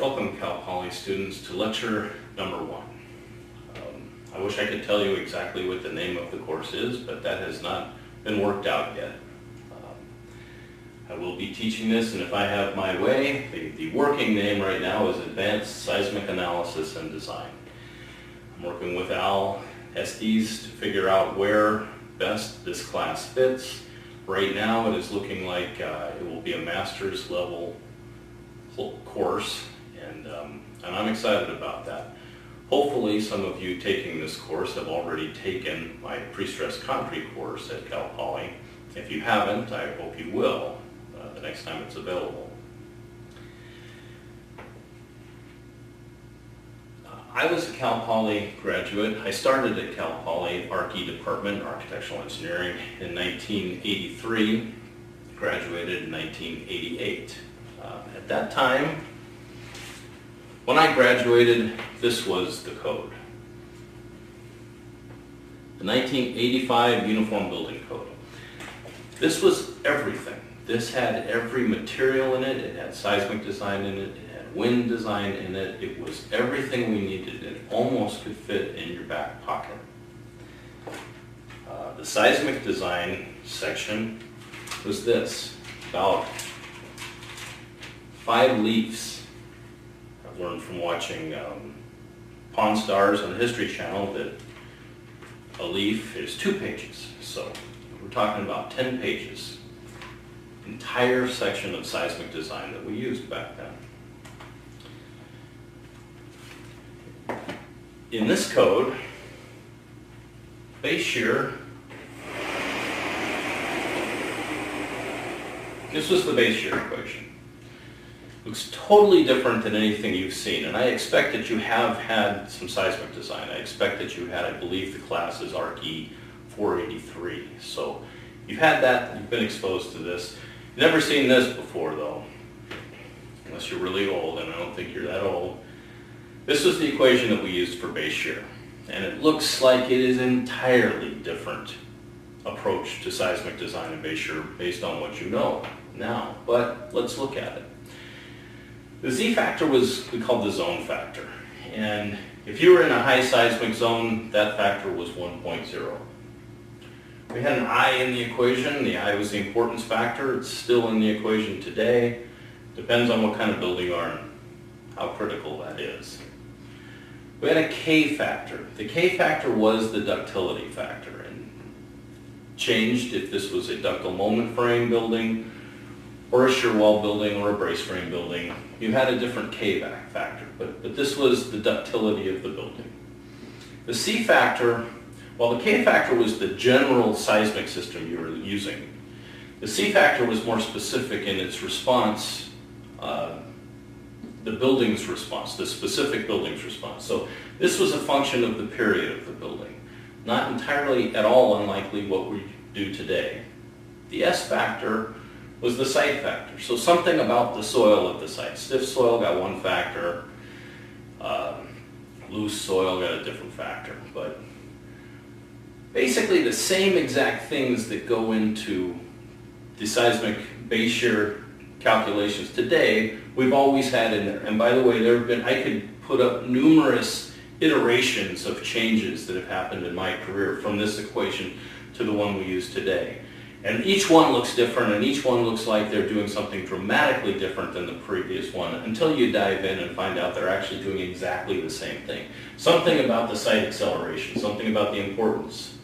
Welcome, Cal Poly students, to lecture number 1. I wish I could tell you exactly what the name of the course is, but that has not been worked out yet. I will be teaching this, and if I have my way, the working name right now is Advanced Seismic Analysis and Design. I'm working with Al Estes to figure out where best this class fits. Right now it is looking like it will be a master's level course, and I'm excited about that. Hopefully some of you taking this course have already taken my pre-stressed concrete course at Cal Poly. If you haven't, I hope you will the next time it's available. I was a Cal Poly graduate. I started at Cal Poly Archie Department, Architectural Engineering, in 1983, graduated in 1988. At that time, when I graduated, this was the code. The 1985 Uniform Building Code. This was everything. This had every material in it. It had seismic design in it. It had wind design in it. It was everything we needed. It almost could fit in your back pocket. The seismic design section was this, about 5 leaves. I've learned from watching Pawn Stars on the History Channel that a leaf is 2 pages. So we're talking about 10 pages. Entire section of seismic design that we used back then. In this code, base shear, this was the base shear equation. Looks totally different than anything you've seen, and I expect that you have had some seismic design. I expect that you had, I believe the class is Archie 483. So you've had that, you've been exposed to this. Never seen this before though, unless you're really old, and I don't think you're that old. This was the equation that we used for base shear, and it looks like it is an entirely different approach to seismic design and base shear based on what you know now, but let's look at it. The Z factor was, we called the zone factor, and if you were in a high seismic zone, that factor was 1.0. We had an I in the equation. The I was the importance factor. It's still in the equation today. Depends on what kind of building you are and how critical that is. We had a K factor. The K factor was the ductility factor, and changed if this was a ductile moment frame building or a shear wall building or a brace frame building. You had a different K factor, but this was the ductility of the building. The C factor, while the K factor was the general seismic system you were using, the C factor was more specific in its response, the building's response, the specific building's response. So this was a function of the period of the building, not entirely at all unlikely what we do today. The S factor was the site factor, so something about the soil of the site. Stiff soil got 1 factor, loose soil got a different factor, but basically the same exact things that go into the seismic base shear calculations today, we've always had in there. And by the way, I could put up numerous iterations of changes that have happened in my career from this equation to the one we use today. And each one looks different, and each one looks like they're doing something dramatically different than the previous one until you dive in and find out they're actually doing exactly the same thing. Something about the site acceleration, something about the importance,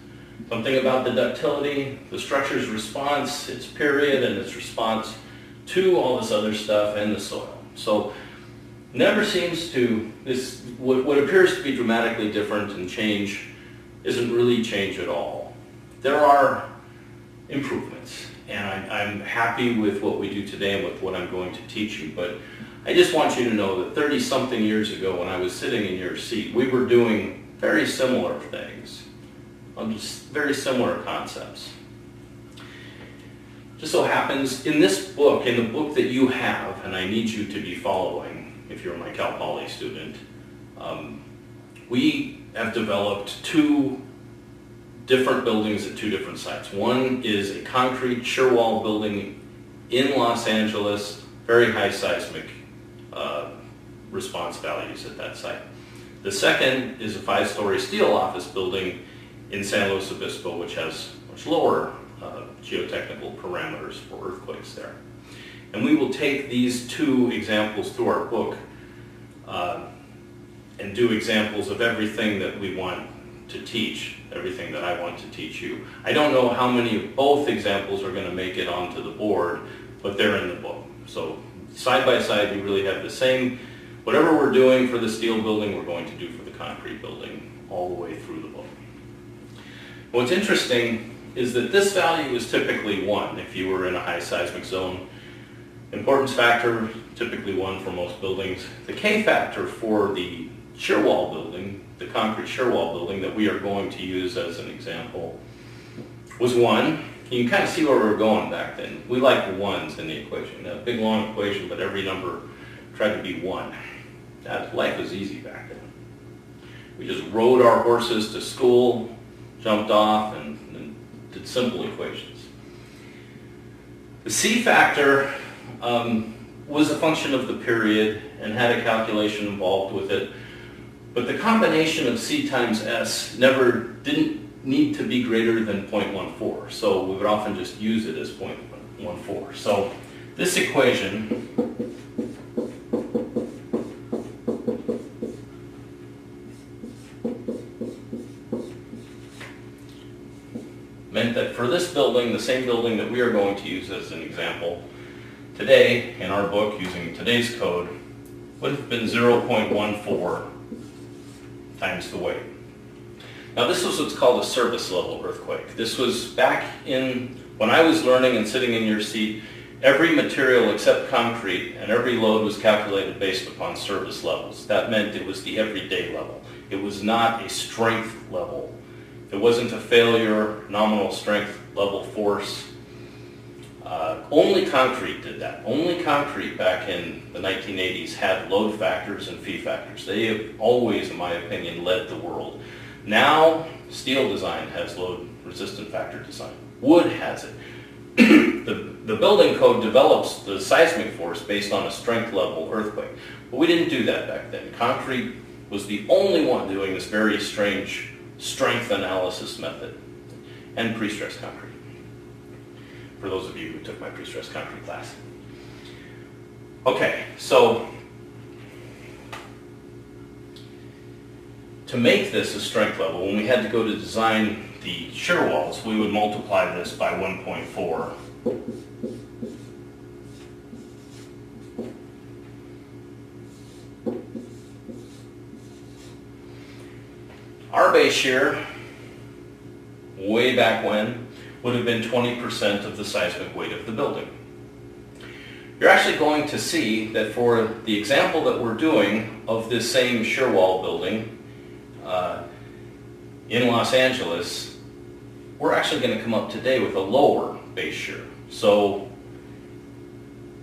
something about the ductility, the structure's response, its period and its response to all this other stuff and the soil. So never seems to, what appears to be dramatically different and change isn't really change at all. There are improvements, and I'm happy with what we do today and with what I'm going to teach you, but I just want you to know that 30-something years ago when I was sitting in your seat, we were doing very similar things, just very similar concepts. Just so happens, in this book, in the book that you have, and I need you to be following if you're my Cal Poly student, we have developed 2 different buildings at 2 different sites. One is a concrete shear wall building in Los Angeles, very high seismic response values at that site. The second is a 5-story steel office building in San Luis Obispo, which has much lower geotechnical parameters for earthquakes there. And we will take these two examples through our book and do examples of everything that we want to teach, everything that I want to teach you. I don't know how many of both examples are going to make it onto the board, but they're in the book. So side by side, you really have the same, whatever we're doing for the steel building, we're going to do for the concrete building all the way through the book. What's interesting is that this value is typically 1 if you were in a high seismic zone. Importance factor, typically 1 for most buildings. The K factor for the shear wall building, the concrete shear wall building that we are going to use as an example, was 1. You can kind of see where we were going back then. We like the 1s in the equation. A big long equation, but every number tried to be 1. Life was easy back then. We just rode our horses to school, jumped off, and did simple equations. The C factor was a function of the period and had a calculation involved with it. But the combination of C times S didn't need to be greater than 0.14. So we would often just use it as 0.14. So this equation meant that for this building, the same building that we are going to use as an example today in our book using today's code would have been 0.14 times the weight. Now this was what's called a service level earthquake. This was back in, when I was learning and sitting in your seat, every material except concrete and every load was calculated based upon service levels. That meant it was the everyday level. It was not a strength level. It wasn't a failure, nominal strength level force. Only concrete did that. Only concrete back in the 1980s had load factors and fee factors. They have always, in my opinion, led the world. Now, steel design has load resistant factor design. Wood has it. The building code develops the seismic force based on a strength level earthquake. But we didn't do that back then. Concrete was the only one doing this very strange strength analysis method, and pre-stressed concrete, for those of you who took my pre-stressed concrete class. Okay, so to make this a strength level, when we had to go to design the shear walls, we would multiply this by 1.4. Our base shear, way back when, would have been 20% of the seismic weight of the building. You're actually going to see that for the example that we're doing of this same shear wall building in Los Angeles, we're actually going to come up today with a lower base shear. So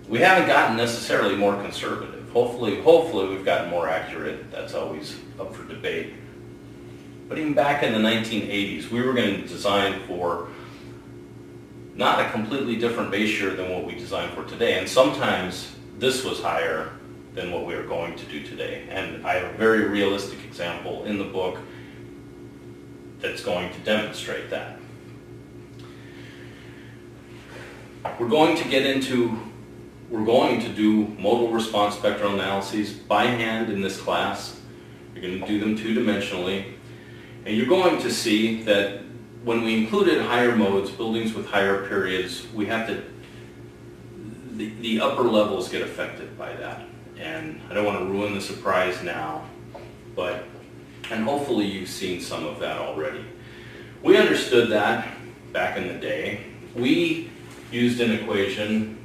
we haven't gotten necessarily more conservative. Hopefully we've gotten more accurate. That's always up for debate. But even back in the 1980s, we were going to design for not a completely different base shear than what we design for today. And sometimes this was higher than what we are going to do today. And I have a very realistic example in the book that's going to demonstrate that. We're going to do modal response spectral analyses by hand in this class. You're going to do them two-dimensionally. And you're going to see that when we included higher modes, buildings with higher periods, we have to, the upper levels get affected by that. And I don't want to ruin the surprise now, and hopefully you've seen some of that already. We understood that back in the day. We used an equation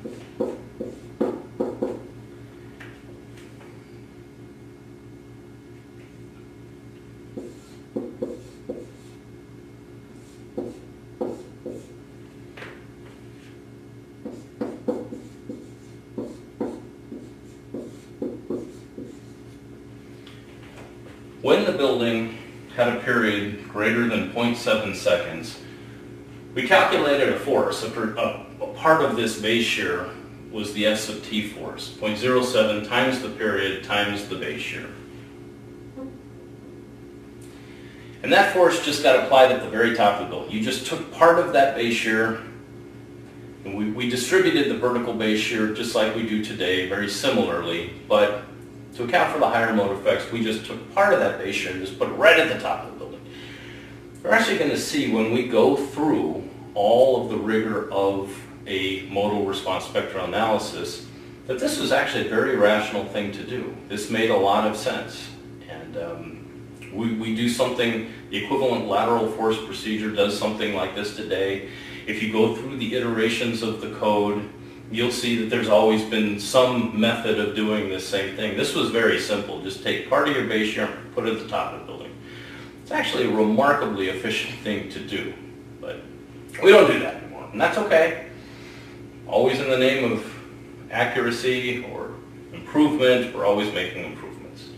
when the building had a period greater than 0.7 seconds, we calculated a force, a part of this base shear was the F sub t force, 0.07 times the period times the base shear. And that force just got applied at the very top of the building. You just took part of that base shear, and we distributed the vertical base shear just like we do today, very similarly, but to account for the higher mode effects, we just took part of that base shear and just put it right at the top of the building. We're actually going to see when we go through all of the rigor of a modal response spectral analysis that this was actually a very rational thing to do. This made a lot of sense. And we do something, the equivalent lateral force procedure does something like this today. If you go through the iterations of the code, you'll see that there's always been some method of doing this same thing. This was very simple. Just take part of your base shear and put it at the top of the building. It's actually a remarkably efficient thing to do, but we don't do that anymore, and that's okay. Always in the name of accuracy or improvement, we're always making improvements.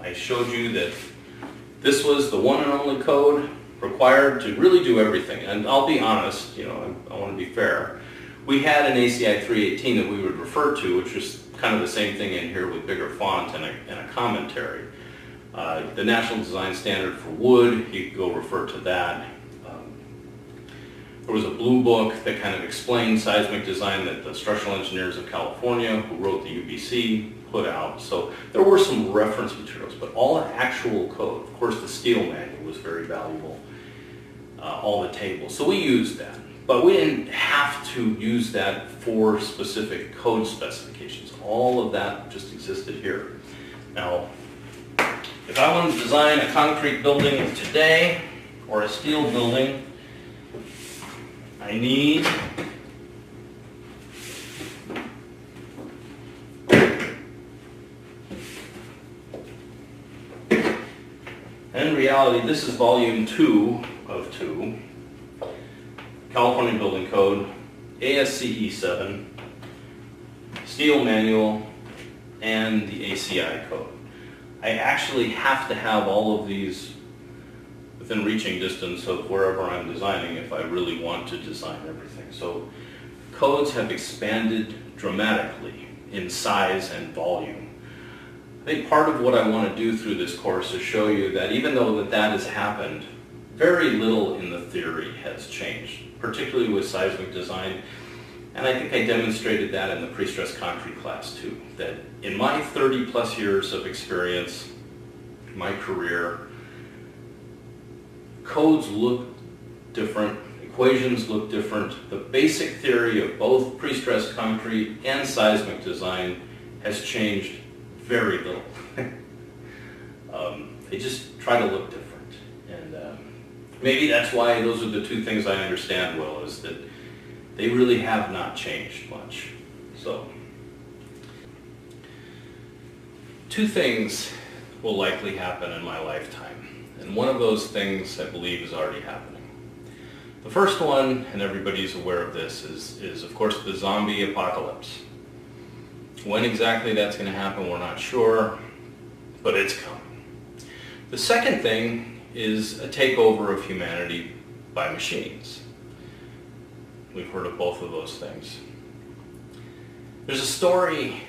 I showed you that this was the one and only code required to really do everything. And I'll be honest, I want to be fair. We had an ACI 318 that we would refer to, which was kind of the same thing in here with bigger font and a commentary. The National Design Standard for wood, you could go refer to that. There was a blue book that kind of explained seismic design that the structural engineers of California who wrote the UBC put out. So there were some reference materials, but all the actual code, of course the steel manual was very valuable, all the tables. So we used that, but we didn't have to use that for specific code specifications. All of that just existed here. Now, if I wanted to design a concrete building today or a steel building, I need in reality, this is volume 2 of 2, California Building Code, ASCE 7, Steel Manual, and the ACI code. I actually have to have all of these within reaching distance of wherever I'm designing if I really want to design everything. So codes have expanded dramatically in size and volume. I think part of what I want to do through this course is show you that even though that has happened, very little in the theory has changed, particularly with seismic design. And I think I demonstrated that in the pre-stressed concrete class too, that in my 30 plus years of experience, my career, codes look different, equations look different. The basic theory of both pre-stressed concrete and seismic design has changed very little. They just try to look different. And maybe that's why those are the two things I understand well, is that they really have not changed much. So, two things will likely happen in my lifetime. And one of those things, I believe, is already happening. The first one, and everybody's aware of this, is of course the zombie apocalypse. When exactly that's going to happen, we're not sure, but it's coming. The second thing is a takeover of humanity by machines. We've heard of both of those things. There's a story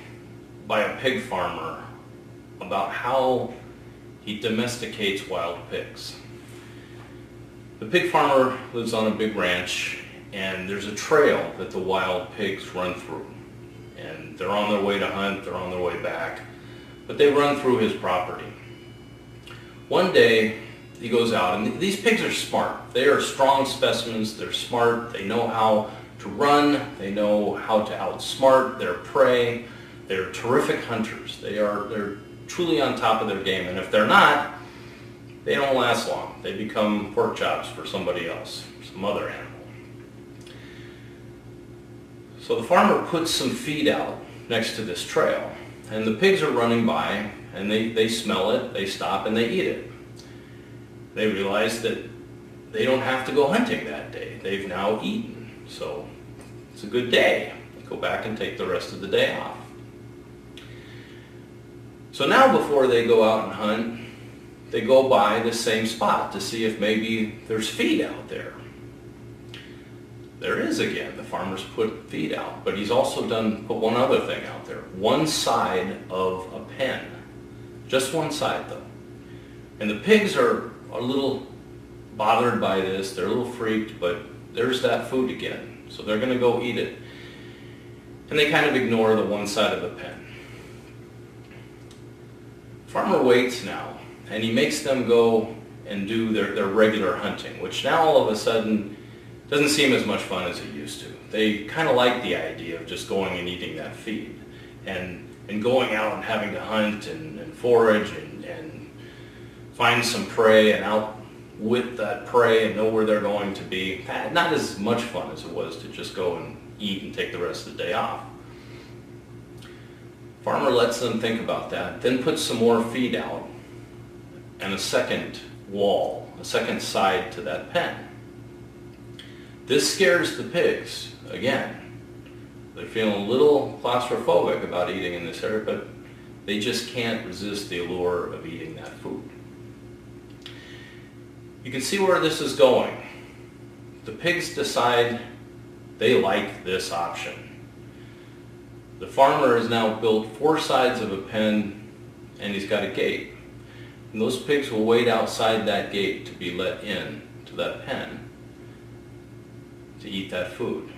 by a pig farmer about how he domesticates wild pigs. The pig farmer lives on a big ranch, and there's a trail that the wild pigs run through. And they're on their way to hunt, they're on their way back, but they run through his property. One day, he goes out, and these pigs are smart. They are strong specimens, they're smart, they know how to run, they know how to outsmart their prey, they're terrific hunters. They're truly on top of their game, and if they're not, they don't last long. They become pork chops for somebody else, some other animal. So the farmer puts some feed out next to this trail, and the pigs are running by, and they smell it, they stop, and they eat it. They realize that they don't have to go hunting that day. They've now eaten, so it's a good day. Go back and take the rest of the day off. So now before they go out and hunt, they go by the same spot to see if maybe there's feed out there. there is again, the farmer's put feed out, but he's also put one other thing out there. One side of a pen. Just one side though. And the pigs are a little bothered by this, they're a little freaked, but there's that food again. So they're gonna go eat it. And they kind of ignore the one side of the pen. Farmer waits now, and he makes them go and do their regular hunting, which now all of a sudden doesn't seem as much fun as it used to. They kind of like the idea of just going and eating that feed and going out and having to hunt and forage and find some prey and out with that prey and know where they're going to be. Not as much fun as it was to just go and eat and take the rest of the day off. Farmer lets them think about that, then puts some more feed out and a second wall, a second side to that pen. This scares the pigs again. They're feeling a little claustrophobic about eating in this area, but they just can't resist the allure of eating that food. You can see where this is going. The pigs decide they like this option. The farmer has now built 4 sides of a pen, and he's got a gate. And those pigs will wait outside that gate to be let in to that pen to eat that food.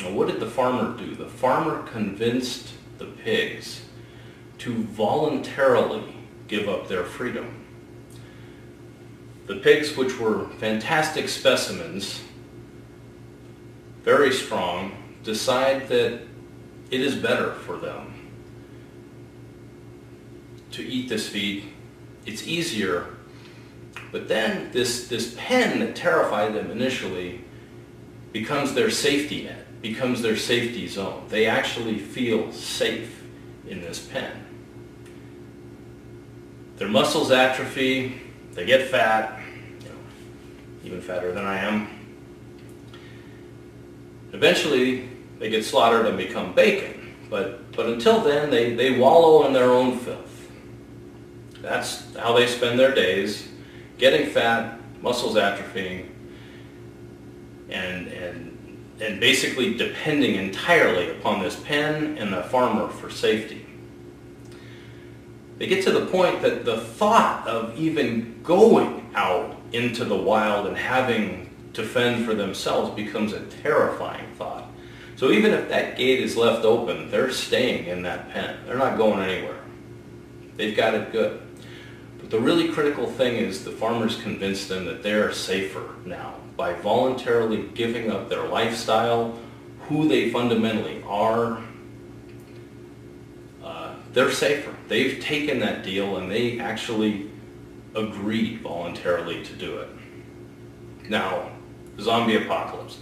Now, what did the farmer do? The farmer convinced the pigs to voluntarily give up their freedom. The pigs, which were fantastic specimens, very strong, decide that it is better for them to eat this feed. It's easier, but then this pen that terrified them initially becomes their safety net, becomes their safety zone. They actually feel safe in this pen. Their muscles atrophy, they get fat, even fatter than I am. Eventually, they get slaughtered and become bacon, but until then, they wallow in their own filth. That's how they spend their days, getting fat, muscles atrophying, and basically depending entirely upon this pen and the farmer for safety. They get to the point that the thought of even going out into the wild and having to fend for themselves becomes a terrifying thought. So even if that gate is left open, they're staying in that pen. They're not going anywhere. They've got it good. But the really critical thing is the farmers convince them that they're safer now by voluntarily giving up their lifestyle, who they fundamentally are. They're safer. They've taken that deal and they actually agreed voluntarily to do it. Now, zombie apocalypse.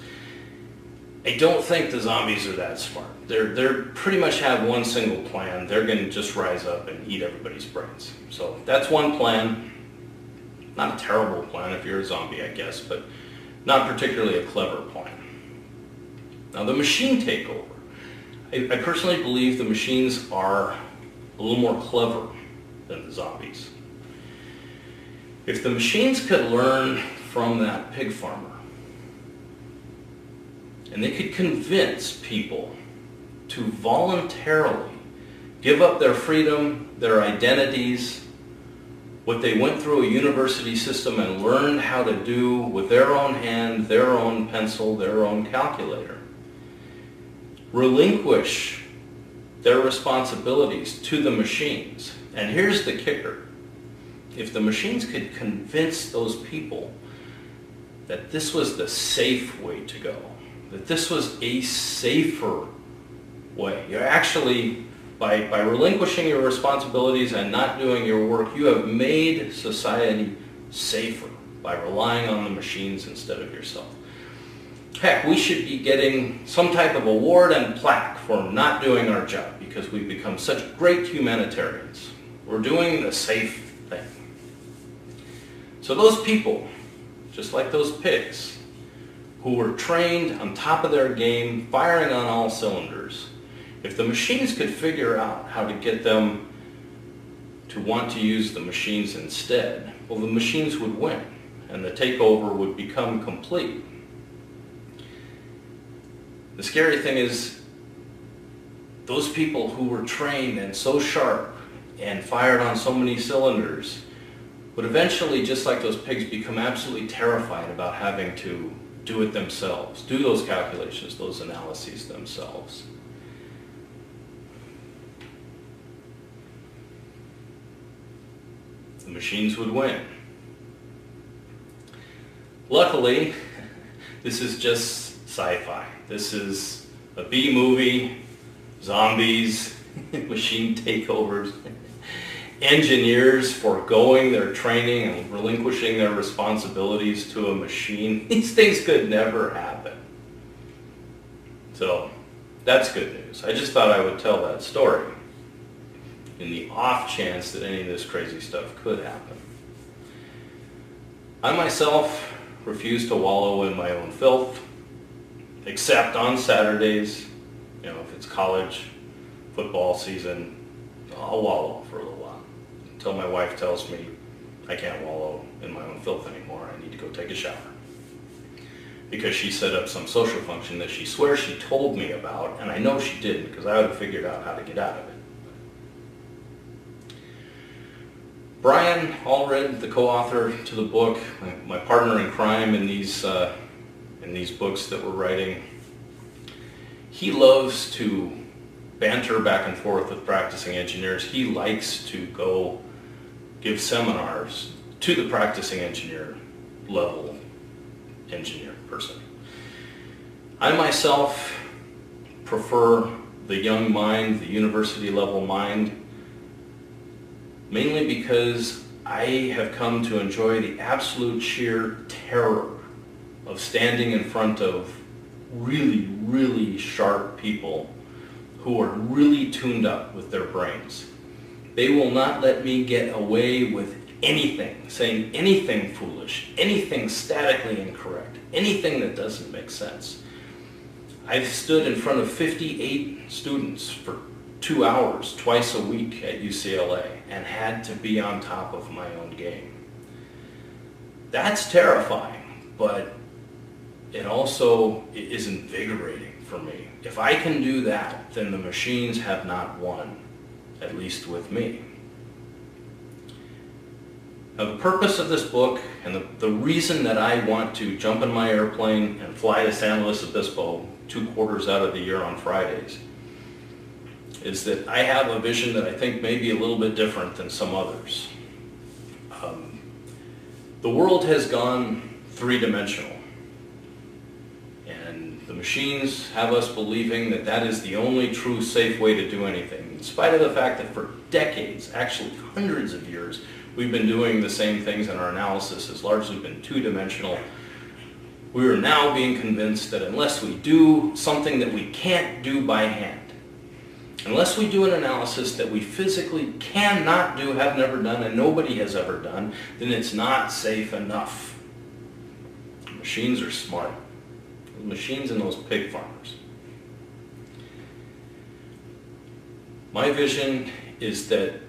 I don't think the zombies are that smart. They're pretty much have one single plan. They're going to just rise up and eat everybody's brains. So that's one plan. Not a terrible plan if you're a zombie, I guess, but not particularly a clever plan. Now the machine takeover. I personally believe the machines are a little more clever than the zombies. If the machines could learn from that pig farmer, and they could convince people to voluntarily give up their freedom, their identities, what they went through a university system and learned how to do with their own hand, their own pencil, their own calculator, relinquish their responsibilities to the machines. And here's the kicker. If the machines could convince those people that this was the safe way to go, that this was a safer way. You're actually, by relinquishing your responsibilities and not doing your work, you have made society safer by relying on the machines instead of yourself. Heck, we should be getting some type of award and plaque for not doing our job because we've become such great humanitarians. We're doing the safe thing. So those people, just like those pigs, who were trained on top of their game, firing on all cylinders, if the machines could figure out how to get them to want to use the machines instead, well, the machines would win, and the takeover would become complete. The scary thing is those people who were trained and so sharp and fired on so many cylinders would eventually, just like those pigs, become absolutely terrified about having to do it themselves, do those calculations, those analyses themselves. The machines would win. Luckily, this is just sci-fi. This is a B movie, zombies, machine takeovers, engineers foregoing their training and relinquishing their responsibilities to a machine. These things could never happen. So that's good news. I just thought I would tell that story in the off chance that any of this crazy stuff could happen. I myself refuse to wallow in my own filth, except on Saturdays. You know, if it's college football season, I'll wallow for a little while until my wife tells me I can't wallow in my own filth anymore. I need to go take a shower. Because she set up some social function that she swears she told me about, and I know she didn't, because I would have figured out how to get out of it. Brian Allred, the co-author to the book, my partner in crime in these books that we're writing, he loves to banter back and forth with practicing engineers. He likes to go give seminars to the practicing engineer level engineer person. I myself prefer the young mind, the university level mind, mainly because I have come to enjoy the absolute sheer terror of standing in front of really, really sharp people who are really tuned up with their brains. They will not let me get away with anything, saying anything foolish, anything statically incorrect, anything that doesn't make sense. I've stood in front of 58 students for 2 hours twice a week at UCLA and had to be on top of my own game. That's terrifying, but it also is invigorating for me. If I can do that, then the machines have not won, at least with me. Now, the purpose of this book and the reason that I want to jump in my airplane and fly to San Luis Obispo 2 quarters out of the year on Fridays is that I have a vision that I think may be a little bit different than some others. The world has gone three-dimensional, and the machines have us believing that that is the only true safe way to do anything, in spite of the fact that for decades, actually hundreds of years, we've been doing the same things and our analysis has largely been two-dimensional. We are now being convinced that unless we do something that we can't do by hand, unless we do an analysis that we physically cannot do, have never done, and nobody has ever done, then it's not safe enough. Machines are smart. The machines and those pig farmers. My vision is that,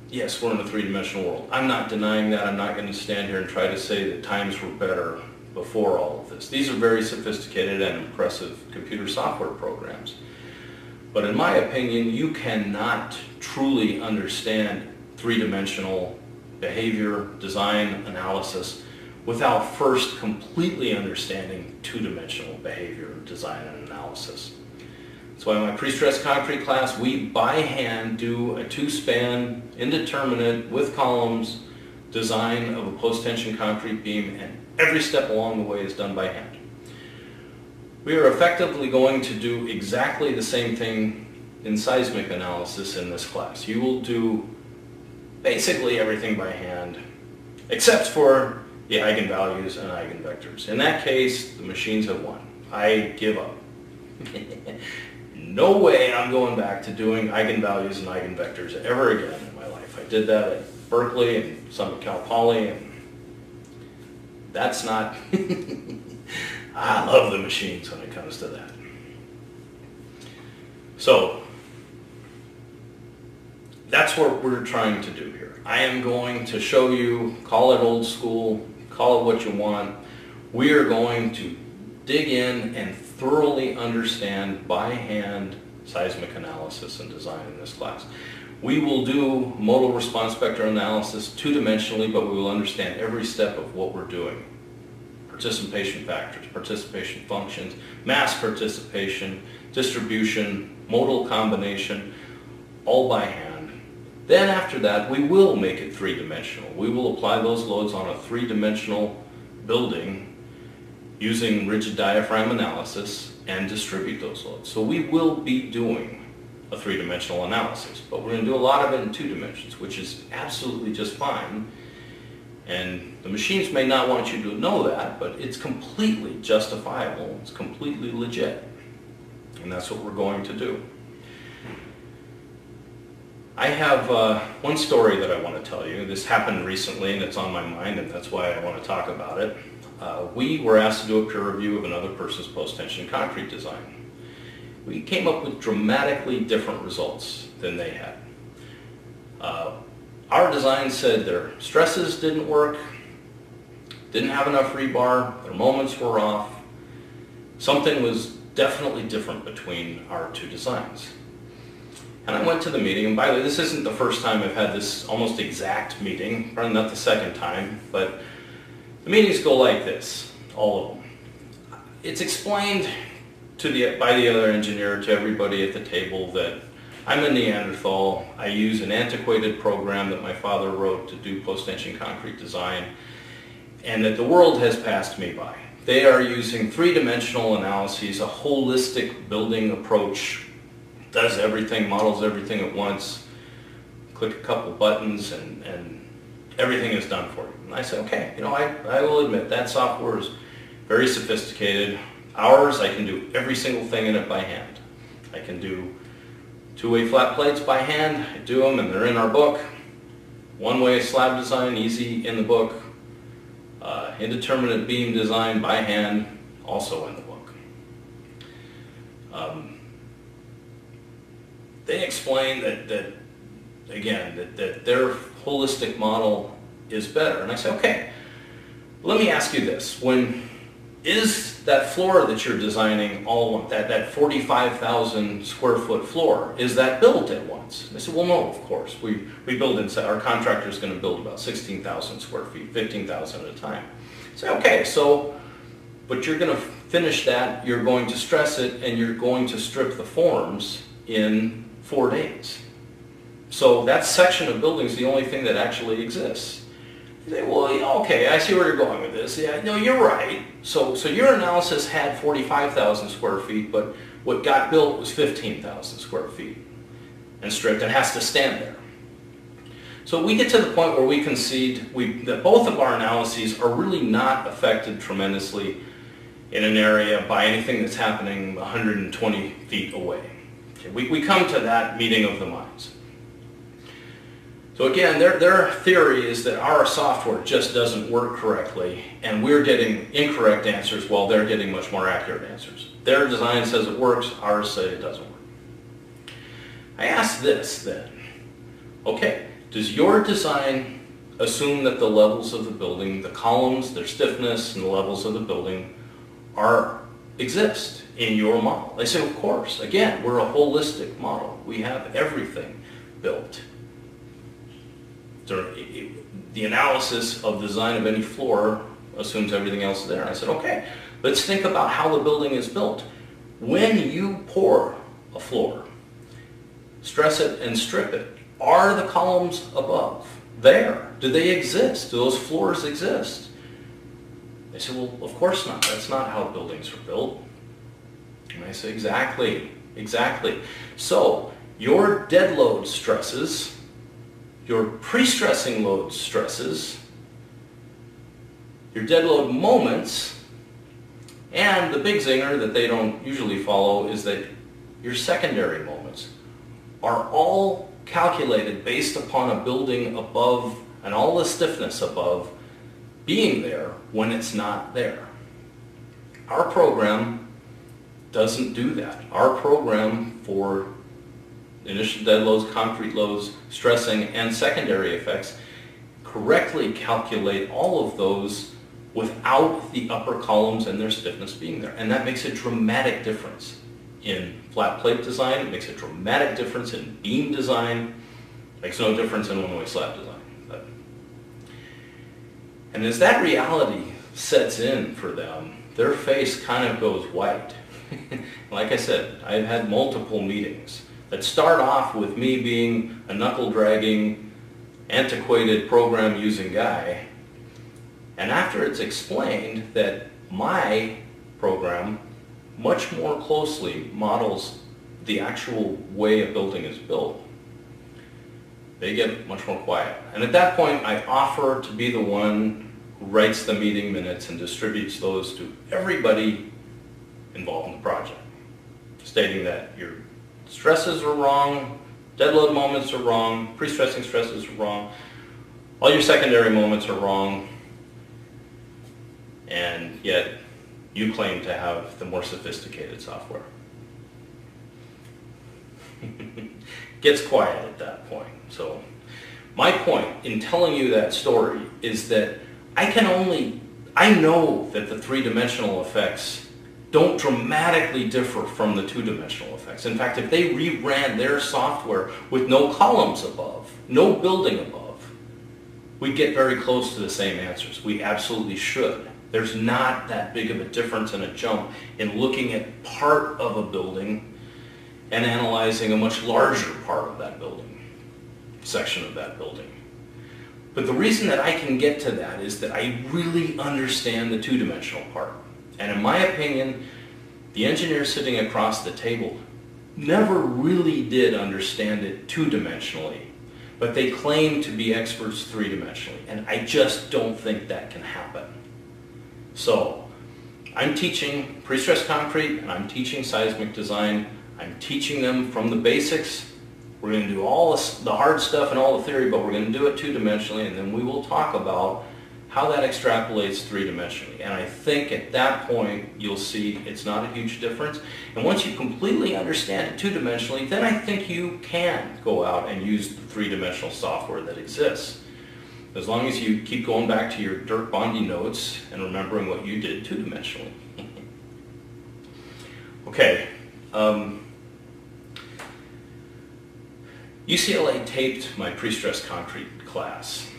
yes, we're in a three-dimensional world. I'm not denying that. I'm not going to stand here and try to say that times were better before all of this. These are very sophisticated and impressive computer software programs. But in my opinion, you cannot truly understand three-dimensional behavior, design, analysis without first completely understanding two-dimensional behavior, design, and analysis. That's why in my pre-stressed concrete class, we by hand do a two-span, indeterminate, with columns, design of a post-tension concrete beam, and every step along the way is done by hand. We are effectively going to do exactly the same thing in seismic analysis in this class. You will do basically everything by hand, except for the eigenvalues and eigenvectors. In that case, the machines have won. I give up. No way I'm going back to doing eigenvalues and eigenvectors ever again in my life. I did that at Berkeley and some at Cal Poly, and that's not... I love the machines when it comes to that. So, that's what we're trying to do here. I am going to show you, call it old school, call it what you want. We are going to dig in and thoroughly understand by hand seismic analysis and design in this class. We will do modal response spectrum analysis two-dimensionally, but we will understand every step of what we're doing. Participation factors, participation functions, mass participation, distribution, modal combination, all by hand. Then after that, we will make it three-dimensional. We will apply those loads on a three-dimensional building using rigid diaphragm analysis and distribute those loads. So we will be doing a three-dimensional analysis, but we're going to do a lot of it in two dimensions, which is absolutely just fine. And the machines may not want you to know that, but it's completely justifiable. It's completely legit. And that's what we're going to do. I have one story that I want to tell you. This happened recently and it's on my mind, and that's why I want to talk about it. We were asked to do a peer review of another person's post-tension concrete design. We came up with dramatically different results than they had. Our design said their stresses didn't work, didn't have enough rebar, their moments were off. Something was definitely different between our two designs. And I went to the meeting, and by the way, this isn't the first time I've had this almost exact meeting, probably not the second time, but the meetings go like this, all of them. It's explained by the other engineer to everybody at the table that I'm a Neanderthal. I use an antiquated program that my father wrote to do post-tension concrete design, and that the world has passed me by. They are using three-dimensional analyses, a holistic building approach, does everything, models everything at once, click a couple buttons and everything is done for you. And I said, okay, I will admit that software is very sophisticated. Ours, I can do every single thing in it by hand. I can do two-way flat plates by hand. I do them and they're in our book. One-way slab design, easy in the book. Indeterminate beam design by hand, also in the book. They explain that their holistic model is better. And I say, okay, let me ask you this. Is that floor that you're designing that 45,000 square foot floor, is that built at once? They said, well, no, of course. We build inside, our contractor is going to build about 16,000 square feet, 15,000 at a time. I say, okay, but you're going to finish that, you're going to stress it, and you're going to strip the forms in 4 days. So that section of building is the only thing that actually exists. You say, well, okay, I see where you're going with this. Yeah, no, you're right. So your analysis had 45,000 square feet, but what got built was 15,000 square feet and stripped and has to stand there. So we get to the point where we concede that both of our analyses are really not affected tremendously in an area by anything that's happening 120 feet away. Okay, we come to that meeting of the minds. So again, their theory is that our software just doesn't work correctly, and we're getting incorrect answers while they're getting much more accurate answers. Their design says it works, ours say it doesn't work. I asked this then, okay, does your design assume that the levels of the building, the columns, their stiffness, and the levels of the building exist in your model? They say, of course. Again, we're a holistic model. We have everything built. The analysis of the design of any floor assumes everything else is there. I said, okay, let's think about how the building is built. When you pour a floor, stress it and strip it, are the columns above there? Do they exist? Do those floors exist? They said, well, of course not. That's not how buildings are built. And I say, exactly. So your dead load stresses, your pre-stressing load stresses, your dead load moments, and the big zinger that they don't usually follow is that your secondary moments are all calculated based upon a building above and all the stiffness above being there when it's not there. Our program doesn't do that. Our program for initial dead loads, concrete loads, stressing, and secondary effects correctly calculate all of those without the upper columns and their stiffness being there. And that makes a dramatic difference in flat plate design. It makes a dramatic difference in beam design. It makes no difference in one-way slab design. And as that reality sets in for them, their face kind of goes white. Like I said, I've had multiple meetings that start off with me being a knuckle-dragging, antiquated program-using guy, and after it's explained that my program much more closely models the actual way a building is built, they get much more quiet. And at that point, I offer to be the one who writes the meeting minutes and distributes those to everybody involved in the project, stating that your stresses are wrong, dead load moments are wrong, pre-stressing stresses are wrong, all your secondary moments are wrong, and yet you claim to have the more sophisticated software. Gets quiet at that point. So my point in telling you that story is that I know that the three-dimensional effects don't dramatically differ from the two-dimensional effects. In fact, if they reran their software with no columns above, no building above, we'd get very close to the same answers. We absolutely should. There's not that big of a difference and a jump in looking at part of a building and analyzing a much larger part of that building, section of that building. But the reason that I can get to that is that I really understand the two-dimensional part. And in my opinion, the engineers sitting across the table never really did understand it two-dimensionally, but they claim to be experts three-dimensionally, and I just don't think that can happen. So, I'm teaching pre-stressed concrete, and I'm teaching seismic design. I'm teaching them from the basics. We're going to do all the hard stuff and all the theory, but we're going to do it two-dimensionally, and then we will talk about how that extrapolates three-dimensionally. And I think at that point, you'll see it's not a huge difference. And once you completely understand it two-dimensionally, then I think you can go out and use the three-dimensional software that exists. As long as you keep going back to your Dirk Bondi notes and remembering what you did two-dimensionally. Okay. UCLA taped my pre-stressed concrete class,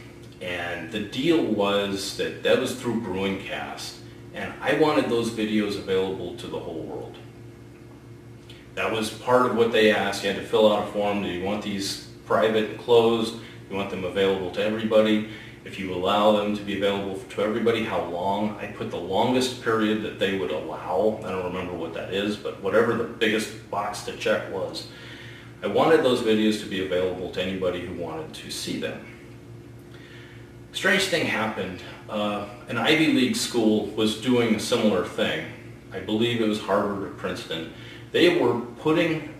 and the deal was that was through Brewingcast, and I wanted those videos available to the whole world. That was part of what they asked. You had to fill out a form. Do you want these private and closed? You want them available to everybody? If you allow them to be available to everybody, how long? I put the longest period that they would allow. I don't remember what that is, but whatever the biggest box to check was. I wanted those videos to be available to anybody who wanted to see them. Strange thing happened. An Ivy League school was doing a similar thing. I believe it was Harvard or Princeton. They were putting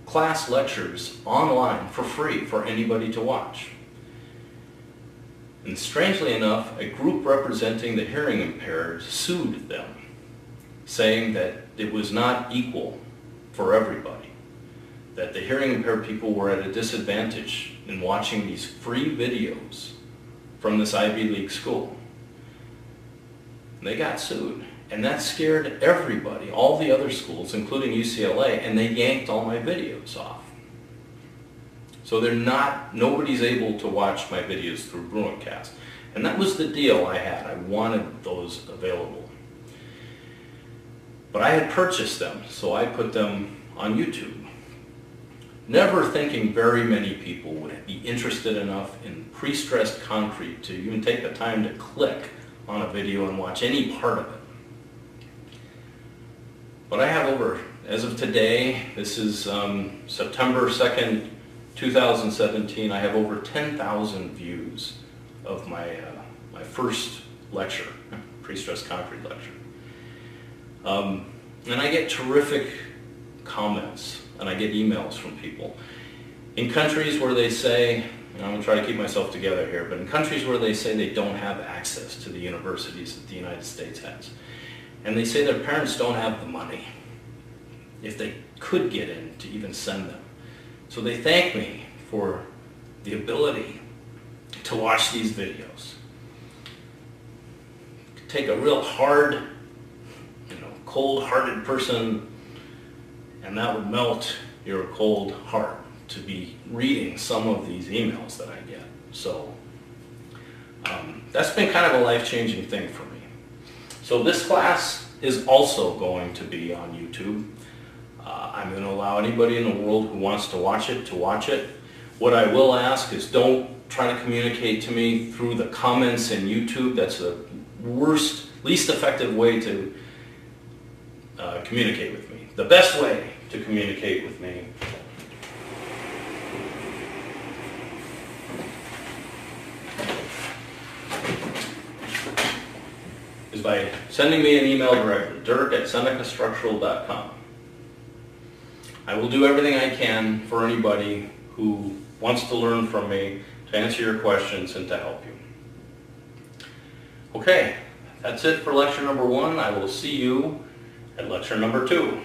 class lectures online for free for anybody to watch. And strangely enough, a group representing the hearing impaired sued them, saying that it was not equal for everybody, that the hearing impaired people were at a disadvantage in watching these free videos from this Ivy League school. And they got sued. And that scared everybody, all the other schools, including UCLA, and they yanked all my videos off. So nobody's able to watch my videos through Brewingcast. And that was the deal I had. I wanted those available. But I had purchased them, so I put them on YouTube. Never thinking very many people would be interested enough in pre-stressed concrete to even take the time to click on a video and watch any part of it. But I have over, as of today, this is September 2nd, 2017, I have over 10,000 views of my first lecture, pre-stressed concrete lecture. And I get terrific comments, and I get emails from people. In countries where they say, and I'm going to try to keep myself together here, but in countries where they say they don't have access to the universities that the United States has, and they say their parents don't have the money, if they could get in, to even send them. So they thank me for the ability to watch these videos. take a real hard, cold-hearted person, and that would melt your cold heart to be reading some of these emails that I get. So that's been kind of a life-changing thing for me. So this class is also going to be on YouTube. I'm going to allow anybody in the world who wants to watch it to watch it. What I will ask is don't try to communicate to me through the comments in YouTube. That's the worst, least effective way to communicate with me. The best way to communicate with me is by sending me an email directly, dirk@senecastructural.com. I will do everything I can for anybody who wants to learn from me, to answer your questions, and to help you. Okay, that's it for lecture number 1. I will see you at lecture number 2.